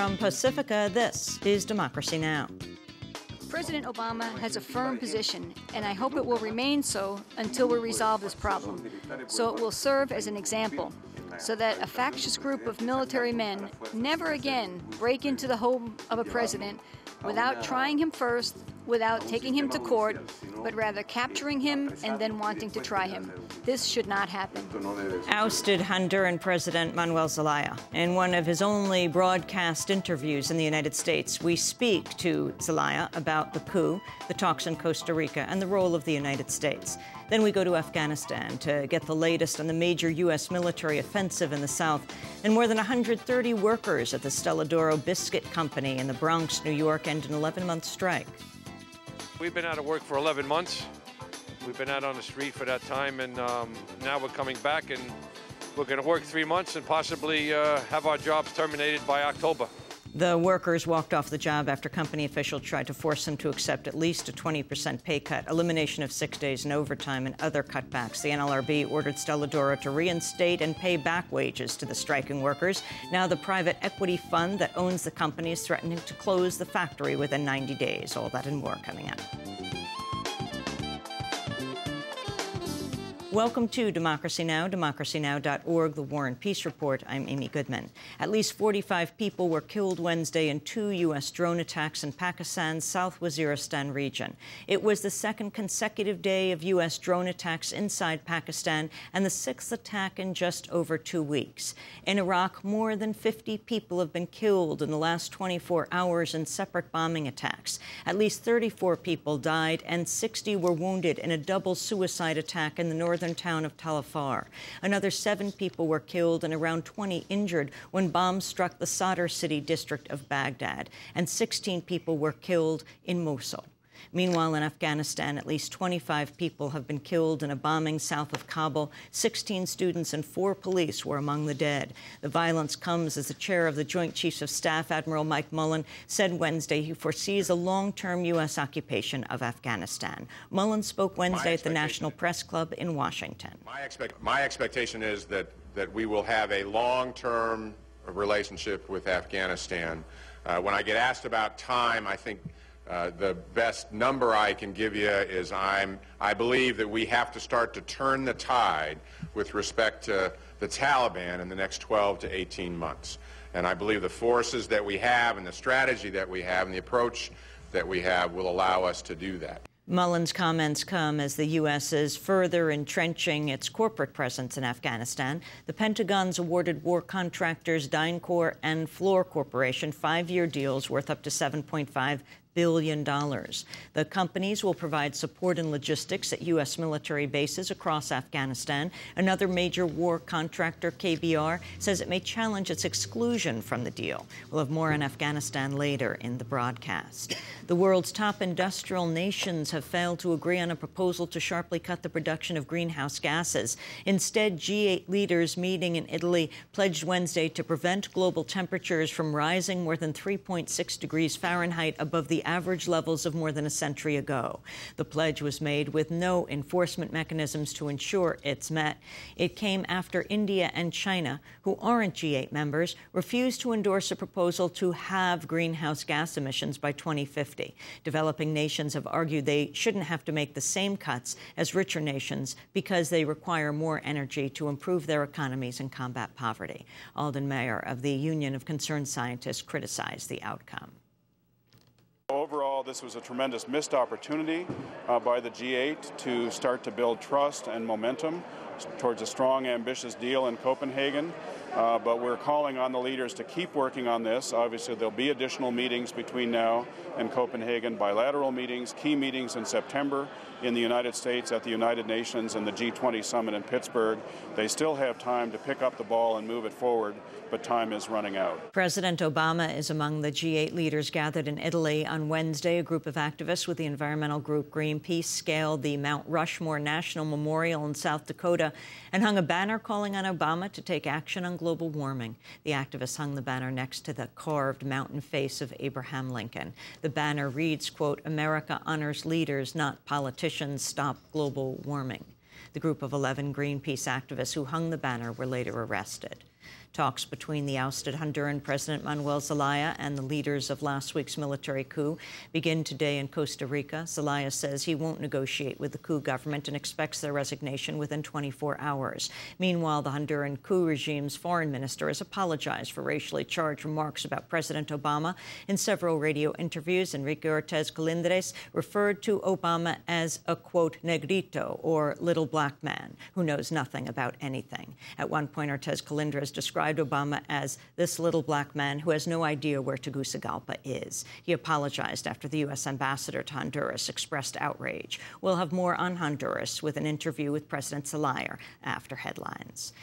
From Pacifica, this is Democracy Now! President Obama has a firm position, and I hope it will remain so until we resolve this problem. So it will serve as an example, so that a factious group of military men never again break into the home of a president without trying him first, without taking him to court, but rather capturing him and then wanting to try him. This should not happen. Ousted Honduran President Manuel Zelaya. In one of his only broadcast interviews in the United States, we speak to Zelaya about the coup, the talks in Costa Rica, and the role of the United States. Then we go to Afghanistan to get the latest on the major U.S. military offensive in the south, and more than 130 workers at the Stella D'Oro Biscuit Company in the Bronx, New York, end an 11-month strike. We've been out of work for 11 months. We've been out on the street for that time, and now we're coming back, and we're going to work 3 months and possibly have our jobs terminated by October. The workers walked off the job after company officials tried to force them to accept at least a 20% pay cut, elimination of 6 days in overtime, and other cutbacks. The NLRB ordered Stella D'Oro to reinstate and pay back wages to the striking workers. Now the private equity fund that owns the company is threatening to close the factory within 90 days. All that and more coming up. Welcome to Democracy Now!, democracynow.org, The War and Peace Report. I'm Amy Goodman. At least 45 people were killed Wednesday in 2 U.S. drone attacks in Pakistan's South Waziristan region. It was the second consecutive day of U.S. drone attacks inside Pakistan and the 6th attack in just over 2 weeks. In Iraq, more than 50 people have been killed in the last 24 hours in separate bombing attacks. At least 34 people died and 60 were wounded in a double suicide attack in the northern town of Tal Afar. Another 7 people were killed and around 20 injured when bombs struck the Sadr city district of Baghdad, and 16 people were killed in Mosul. Meanwhile, in Afghanistan, at least 25 people have been killed in a bombing south of Kabul. 16 students and 4 police were among the dead. The violence comes as the chair of the Joint Chiefs of Staff, Admiral Mike Mullen, said Wednesday he foresees a long-term U.S. occupation of Afghanistan. Mullen spoke Wednesday at the National Press Club in Washington. My expectation is that we will have a long-term relationship with Afghanistan. When I get asked about time, I think the best number I can give you is I believe that we have to start to turn the tide with respect to the Taliban in the next 12 to 18 months. And I believe the forces that we have and the strategy that we have and the approach that we have will allow us to do that. Mullen's comments come as the U.S. is further entrenching its corporate presence in Afghanistan. The Pentagon's awarded war contractors DynCorp and Fluor Corporation 5-year deals worth up to $7.5 billion. The companies will provide support and logistics at U.S. military bases across Afghanistan. Another major war contractor, KBR, says it may challenge its exclusion from the deal. We'll have more on Afghanistan later in the broadcast. The world's top industrial nations have failed to agree on a proposal to sharply cut the production of greenhouse gases. Instead, G8 leaders meeting in Italy pledged Wednesday to prevent global temperatures from rising more than 3.6 degrees Fahrenheit above the average levels of more than a century ago. The pledge was made with no enforcement mechanisms to ensure it's met. It came after India and China, who aren't G8 members, refused to endorse a proposal to halve greenhouse gas emissions by 2050. Developing nations have argued they shouldn't have to make the same cuts as richer nations because they require more energy to improve their economies and combat poverty. Alden Mayer of the Union of Concerned Scientists criticized the outcome. Overall, this was a tremendous missed opportunity by the G8 to start to build trust and momentum towards a strong, ambitious deal in Copenhagen. But we're calling on the leaders to keep working on this. Obviously, there'll be additional meetings between now and Copenhagen, bilateral meetings, key meetings in September in the United States at the United Nations and the G20 summit in Pittsburgh. They still have time to pick up the ball and move it forward, but time is running out. President Obama is among the G8 leaders gathered in Italy on Wednesday. A group of activists with the environmental group Greenpeace scaled the Mount Rushmore National Memorial in South Dakota and hung a banner calling on Obama to take action on global warming. The activists hung the banner next to the carved mountain face of Abraham Lincoln. The banner reads, quote, "America honors leaders, not politicians. Stop global warming." The group of 11 Greenpeace activists who hung the banner were later arrested. Talks between the ousted Honduran President Manuel Zelaya and the leaders of last week's military coup begin today in Costa Rica. Zelaya says he won't negotiate with the coup government and expects their resignation within 24 hours. Meanwhile, the Honduran coup regime's foreign minister has apologized for racially charged remarks about President Obama. In several radio interviews, Enrique Ortiz Colindres referred to Obama as a, quote, negrito, or little black man, who knows nothing about anything. At one point, Ortiz Colindres described Obama as this little black man who has no idea where Tegucigalpa is. He apologized after the U.S. ambassador to Honduras expressed outrage. We'll have more on Honduras with an interview with President Zelaya after headlines.